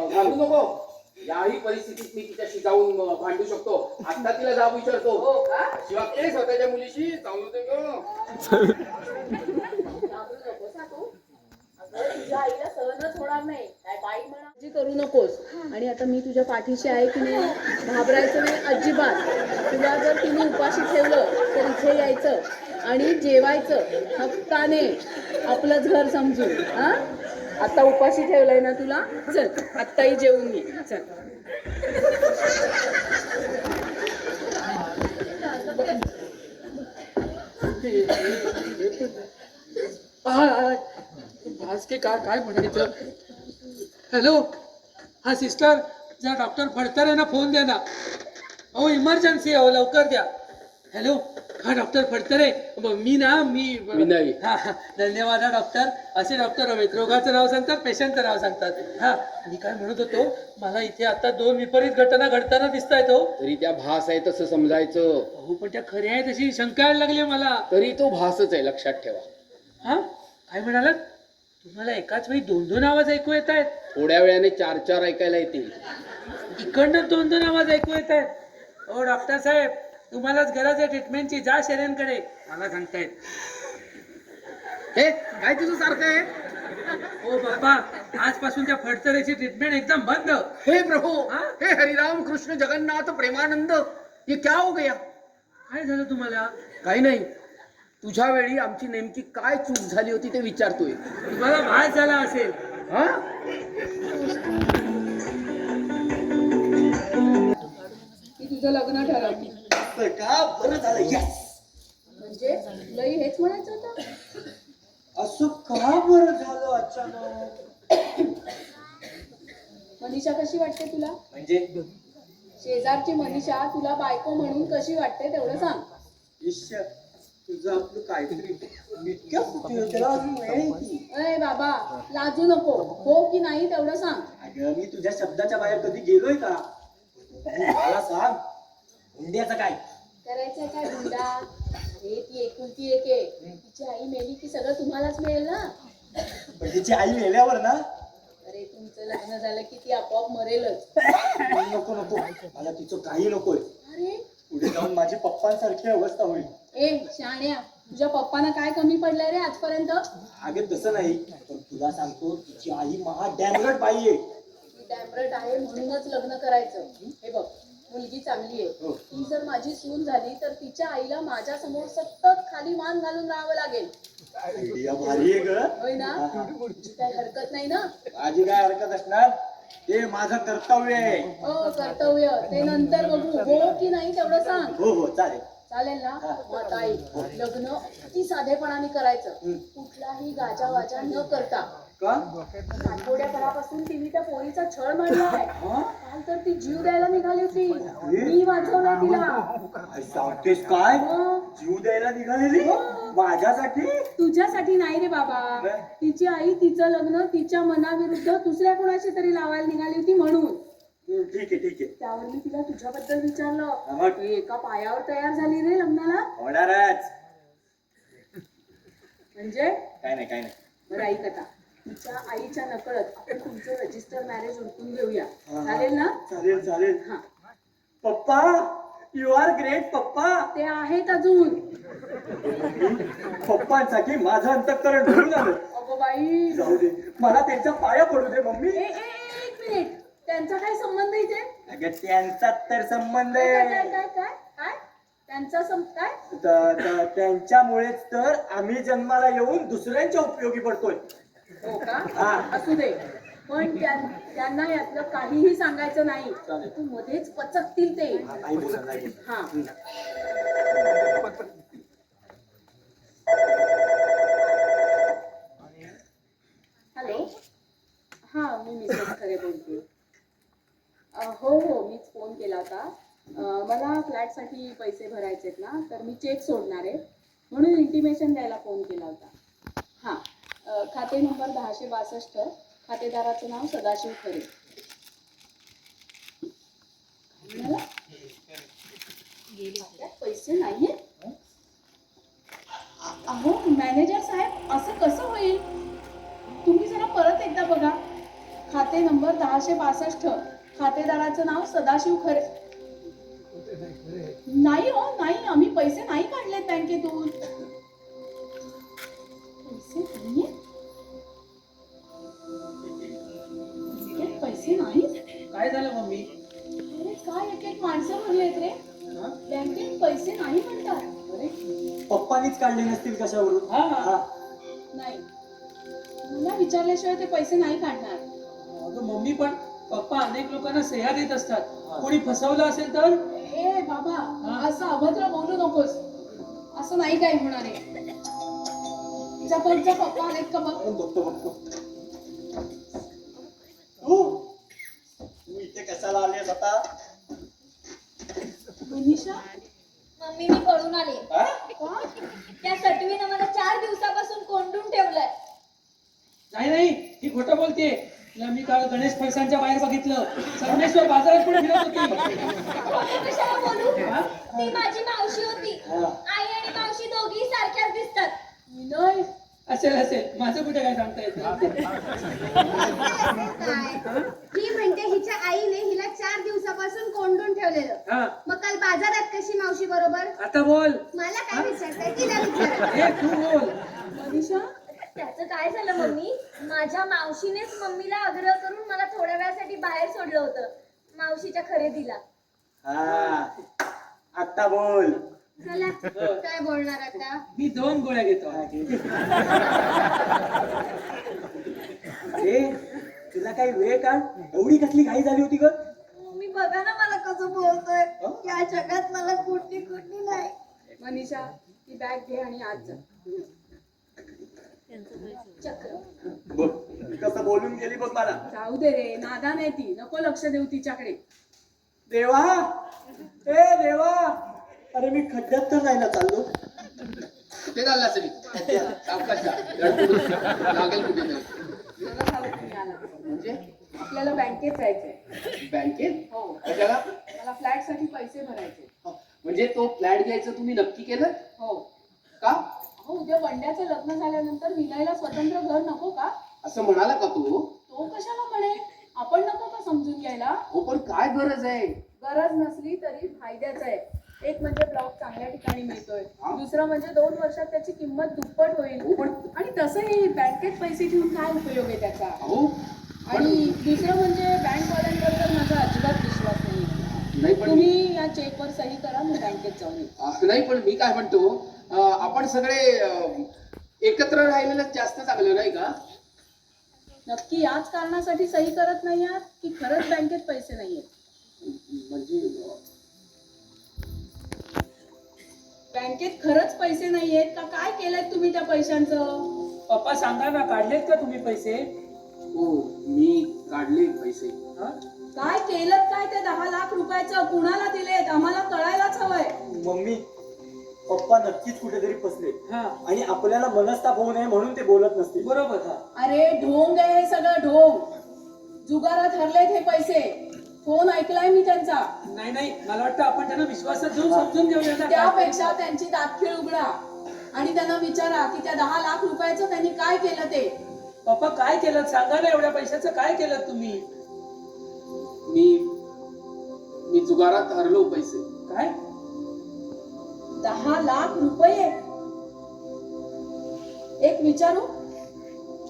घालू नको. याही परिस्थितीत मी तिच्याशी जाऊन भांडू शकतो. आता तिला जाब विचारतो. हो का? शिवाय स्वतःच्या मुलीशी चालू दे ग. घाबरू नकोस हा तू. अगं तुझ्या आईला सहनच होणार नाही. काय बाई म्हणा काळजी करू नकोस. आणि आता मी तुझ्या पाठीशी आहे की नाही, घाबरायचं नाही अजिबात. तुला जर तिने उपाशी ठेवलं तर इथे यायचं आणि जेवायचं हक्काने, आपलंच घर समजून. हा, आता उपाशी ठेवलंय ना तुला, चल आत्ताही जेवून घे. चल. भास्के काय म्हणायचं. हॅलो, हा सिस्टर, जरा डॉक्टर फडतर ना फोन द्या ना. अहो इमर्जन्सी आहे, लवकर द्या. हॅलो, हा डॉक्टर फडतर आहे. मी नाही. हा धन्यवाद हा डॉक्टर. असे डॉक्टर हवेत, रोगाचं नाव सांगतात, पेशंटचं नाव सांगतात. हा, मी काय म्हणत होतो, मला इथे आता 2 विपरीत घटना घडताना दिसत आहेत. हो, तरी त्या भास आहे तसं समजायचं. हो पण त्या खऱ्या आहेत अशी शंका यायला लागली मला. तरी तो भासच आहे, लक्षात ठेवा. हा, काय म्हणालात तुम्हाला? एकाच वेळी 2-2 आवाज ऐकू येत आहेत? थोड्या वेळाने 4-4 ऐकायला येतील. इकडनं 2-2 आवाज ऐकू येत आहेत. हो डॉक्टर साहेब, तुम्हालाच गरज आहे ट्रीटमेंटची, जा शर्यंकडे. मला सांगतायत. हे काय तुझं सारखं आहे? हो बाप्पा, आजपासून त्या फडतरेची ट्रीटमेंट एकदम बंद. हे प्रभू, हाँ? हे हरिराम कृष्ण जगन्नाथ प्रेमानंद, ये क्या हो गया? काय झालं तुम्हाला? काही नाही. तुझ्या वेळी आमची नेमकी काय चूक झाली होती ते विचारतोय. तुम्हाला भास झाला असेल. हा, की तुझं लग्न ठरवलं. का बरं झालं. यस, म्हणजे लई हेच म्हणायचं होतं. असं का बरं झालं अचानक? मनीषा कशी वाटते तुला? म्हणजे शेजारची मनीषा तुला बायको म्हणून कशी वाटते तेवढं सांग. ईश्वर, तुझं आपलं काहीतरी इतक्या त्याला अजून वेळ आहे की. अय बाबा, लाजू नको. हो की नाही तेवढं सांग. अगं मी तुझ्या शब्दाच्या बाहेर कधी गेलोय का? मला सांग, हुंड्याचं काय? करायचंय काय गुंडा? अरे ती एकुलती एक आहे. तिची आई मेली की सगळं तुम्हालाच मिळेल ना. पण तिची आई मेल्यावर ना? अरे तुमचं लग्न झालं की ती आपोआप मरेलच. नको नको, मला तिचं काही नकोय. अरे पुढे जाऊन माझी पप्पांसारखी अवस्था होईल. ए शाण्या, तुझ्या पप्पांना काय कमी पडलंय रे आजपर्यंत? अगं तसं नाही, पण तुला सांगतो, तिची आई महा डॅमरट बाई आहे. ती डॅमरट आहे म्हणूनच लग्न करायचं. हे बघ, मुलगी चांगली आहे. ती जर माझी सून झाली तर तिच्या आईला माझ्या समोर सतत खाली मान घालून राहावं लागेल. आयडिया भारी आहे ग. होय ना? तुझी काही हरकत नाही ना? माझी काय हरकत असणार, ते माझं कर्तव्य आहे. हो कर्तव्य, ते नंतर बघू. हो की नाही तेवढं सांग. हो हो चालेल. चालेल ना? मग आई, लग्न अति साधेपणाने करायचं. कुठलाही गाजावाजा न करता. का? आठवड्याभरापासून तिने त्या पोरीचा छळ मांडलाय. काल तर ती जीव द्यायला निघाली होती. मी वाचवलंय तिला. काय सांगतेस काय? मग जीव द्यायला निघालेली माझ्यासाठी? तुझ्यासाठी नाही रे बाबा. तिची आई तिचं लग्न तिच्या मनाविरुद्ध दुसऱ्या कोणाशी तरी लावायला निघाली होती म्हणून. ठीक आहे ठीक आहे. त्यावर मी तिला तुझ्याबद्दल विचारलं. मग? एका पायावर तयार झाली रे लग्नाला. होणारच. म्हणजे काय नाही काय नाही. बरं ऐक आता, तिच्या आईच्या नकळत आपण तुमचं रजिस्टर मॅरेज उरकून घेऊया. चालेल ना? चालेल चालेल. हा, पप्पा, यू आर ग्रेट पप्पा. ते आहेत अजून. पप्पांसाठी माझं अंतःकरण भरून आलं. अगो बाई, जाऊ दे, मला त्यांच्या पाया पडू दे मम्मी. एक मिनिट, त्यांचा काय संबंध इथे? अगं त्यांचा तर संबंध काय आहे. काय काय काय काय त्यांचा काय? त्यांच्यामुळेच तर आम्ही जन्माला येऊन दुसऱ्यांच्या उपयोगी पडतोय. हो का? हा. असू दे, पण त्यांना यातलं काहीही सांगायचं नाही. चालेल. तू मध्येच पचकतील ते. नाही बोला नाही बोला. हा, हॅलो. हा, मी मिसेस खरे बोलते. हो हो, मीच फोन केला होता. मला फ्लॅटसाठी पैसे भरायचेत ना, तर मी चेक सोडणार आहे म्हणून इंटिमेशन द्यायला फोन केला होता. हां, खाते नंबर 1062, खातेदाराचं नाव सदाशिव खरे. खात्यात पैसे नाहीये? अहो मॅनेजर साहेब, असं कसं होईल? तुम्ही जरा परत एकदा बघा. खाते नंबर 1062, खातेदाराचं नाव सदाशिव खरे. नाही हो नाही, आम्ही पैसे नाही काढलेत बँकेतून. पैसे नाहीये? बँकेत पैसे नाही? काय झालं मम्मी? अरे काय एक एक माणसं म्हणलेत रे, बँकेत पैसे नाही म्हणतात. अरे पप्पानीच काढले नसतील कशावरून. हा हा. नाही, मला विचारल्याशिवाय ते पैसे नाही काढणार. अगं मम्मी, पण पप्पा अनेक लोकांना सह्या देत असतात. कोणी फसवलं असेल तर? ए बाबा, असं अभद्र बोलू नकोस. असं नाही काय होणार आहे. तिचा कोणचा पप्पा आलेत का बघ. बघतो. तू इथे कशाला आलीस आता? मनीषा, मम्मी मी पळून आले. हा? का? त्या सटवीनं मला 4 दिवसापासून कोंडून ठेवलंय. नाही, ही खोटं बोलते. तिला मी काल गणेश फळसांच्या बाहेर बघितलं. संगमेश्वर बाजारात पण फिरत होती. खोटं कशाला बोलू? हा? ती माझी मावशी होती. हा. आई आणि मावशी दोघी सारख्याच दिसतात. विनय, असेल. माझं कुठे काय सांगता येतं? ही म्हणते हिच्या आईने हिला 4 दिवसापासून कोंडून ठेवलेलं. हा, मग काल बाजारात कशी मावशी बरोबर? आता बोल. मला काय विचारताय तिला विचारा. हे तू बोल. मनीषा, त्याचं काय झालं मम्मी? माझ्या मावशीनेच मम्मीला आग्रह करून मला थोड्या वेळासाठी बाहेर सोडलं होतं मावशीच्या खरेदीला. हा. आता बोल. चला काय बोलणार आता? मी 2 गोळ्या घेतो. अरे तुला काही वेळ काढ. एवढी कसली घाई झाली होती ग? मम्मी बघा ना मला कसं बोलतोय. या जगात मला कुठली नाही. मनीषा, ती बॅग घे आणि आज जा. चक्र बघ कसं बोलून गेली बघ मला. जाऊ दे रे, नादान आहे ती, नको लक्ष देऊ तिच्याकडे. देवा, ए देवा, अरे मी खड्ड्यात तर नाही ना चाललो. कुठे चालला असेल? सावकाश जा. गडबड लागेल कुठेतरी. बरं झालं तुम्ही आला. म्हणजे आपल्याला बँकेत जायचंय. बँकेत? हो, कशाला? मला फ्लॅट साठी पैसे भरायचे. म्हणजे तो फ्लॅट घ्यायचं तुम्ही नक्की केलं हो का? हो, उद्या वंड्याचं लग्न झाल्यानंतर विनयला स्वतंत्र घर नको का? असं म्हणाला का तू? तो कशाला म्हणे? आपण नको का समजून घ्यायला? हो, पण काय गरज आहे? गरज नसली तरी फायद्याचं आहे. एक म्हणजे ब्लॉक चांगल्या ठिकाणी मिळतोय, हा? दुसरं म्हणजे 2 वर्षात त्याची किंमत दुप्पट होईल. हो, पण आणि तसंही बँकेत पैसे ठेवून काय उपयोग आहे त्याचा? अहो, आणि दुसरं म्हणजे बँकवाल्यांबद्दल माझा अजिबात विश्वास नाही. नाही पण तुम्ही या चेकवर सही करा, मी बँकेत जाऊन येते. नाही पण मी काय म्हणतो, आपण सगळे एकत्र राहिलेलं जास्त चांगलं नाही का? नक्की याच कारणासाठी सही करत नाही आहात की खरंच बँकेत पैसे नाहीयेत? म्हणजे बँकेत खरंच पैसे नाहीयेत का? काय केलंय तुम्ही त्या पैशांचं? पप्पा सांगा ना, काढलेत का तुम्ही पैसे? हो, मी काढले पैसे. हा? काय केलं काय ते 10 लाख रुपयाचं? कुणाला दिलेत? आम्हाला कळायलाच हवंय. मम्मी, पप्पा नक्कीच कुठेतरी फसले हा, आणि आपल्याला मनस्ताप होऊ नये म्हणून ते बोलत नसतील. बरोबर. हा, अरे ढोंग आहे हे सगळं, ढोंग. जुगारात हरलेत हे पैसे. फोन ऐकलाय मी त्यांचा. नाही, मला वाटतं आपण त्यांना विश्वासात घेऊन समजून घेऊया ना. त्यापेक्षा त्यांची दातखिळ उघडा आणि त्यांना विचारा की त्या 10 लाख रुपयाचं त्यांनी काय केलं ते. पप्पा काय केलं सांगा ना, एवढ्या पैशाचं काय केलं तुम्ही? मी जुगारात हरलो पैसे. काय? 10 लाख रुपये? एक विचारू,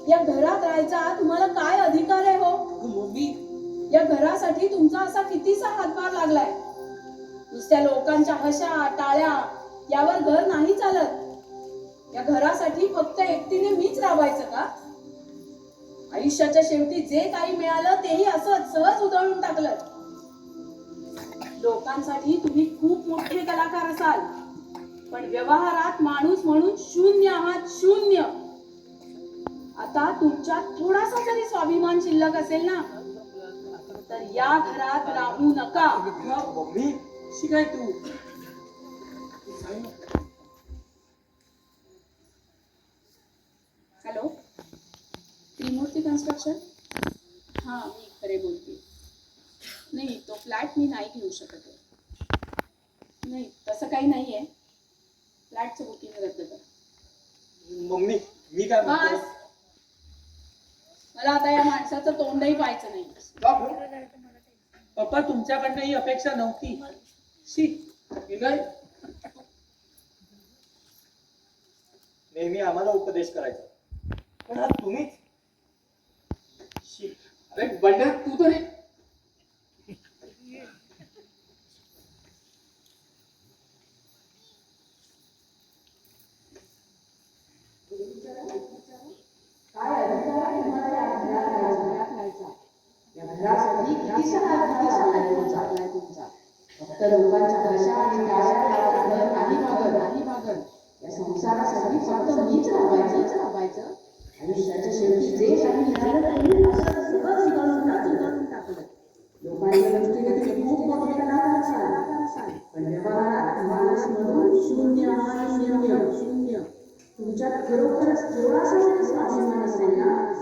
या घरात राहायचा तुम्हाला काय अधिकार आहे हो? मम्मी, या घरासाठी तुमचा असा कितीसा हातभार लागलाय? नुसत्या लोकांच्या हशा टाळ्या यावर घर नाही चालत. या घरासाठी फक्त एकटीने मीच राबायचं का? आयुष्याच्या शेवटी जे काही मिळालं तेही असंच सहज उधळून टाकलं. लोकांसाठी तुम्ही खूप मोठे कलाकार असाल, पण व्यवहारात माणूस म्हणून शून्य आहात, शून्य. आता तुमच्यात थोडासा जरी स्वाभिमान शिल्लक असेल ना, तर या घरात राहू नका. मम्मी, शिकाय तू. हॅलो, त्रिमूर्ती कन्स्ट्रक्शन? हां, मी खरे बोलते. नाही, तो फ्लॅट मी नाही घेऊ शकत आहे. नाही, तसं काही नाही आहे. फ्लॅटचं बुकिंग रद्द करा. मम्मी, मी काय म्हणतो? बस मला आता या माणसाचं तोंडही पाहायचं नाही. डॉक्टर पप्पा तुमच्याकडनं ही अपेक्षा नव्हती. शी. विनय, नेहमी आम्हाला उपदेश करायचा पण आज तुम्हीच शी. अरे बंड्या तू तर नाही. काय अधिकार आहे तुम्हाला या घरात राहायचा? या घरासाठी किती चाललाय तुमचा? फक्त लोकांच्या भाषा आणि टाळ्या लावून नाही मागत. या संसारासाठी फक्त मीच राबायचं. आयुष्याच्या शेवटी जे काही मिळालं असं सगळं घालून टाकलं. लोकांच्या दृष्टीने तुम्ही खूप मोठे कलाकार असाल, पण व्यवहारात माणूस म्हणून शून्य. तुमच्यात खरोखरच थोडासा जरी स्वाभिमान असेल ना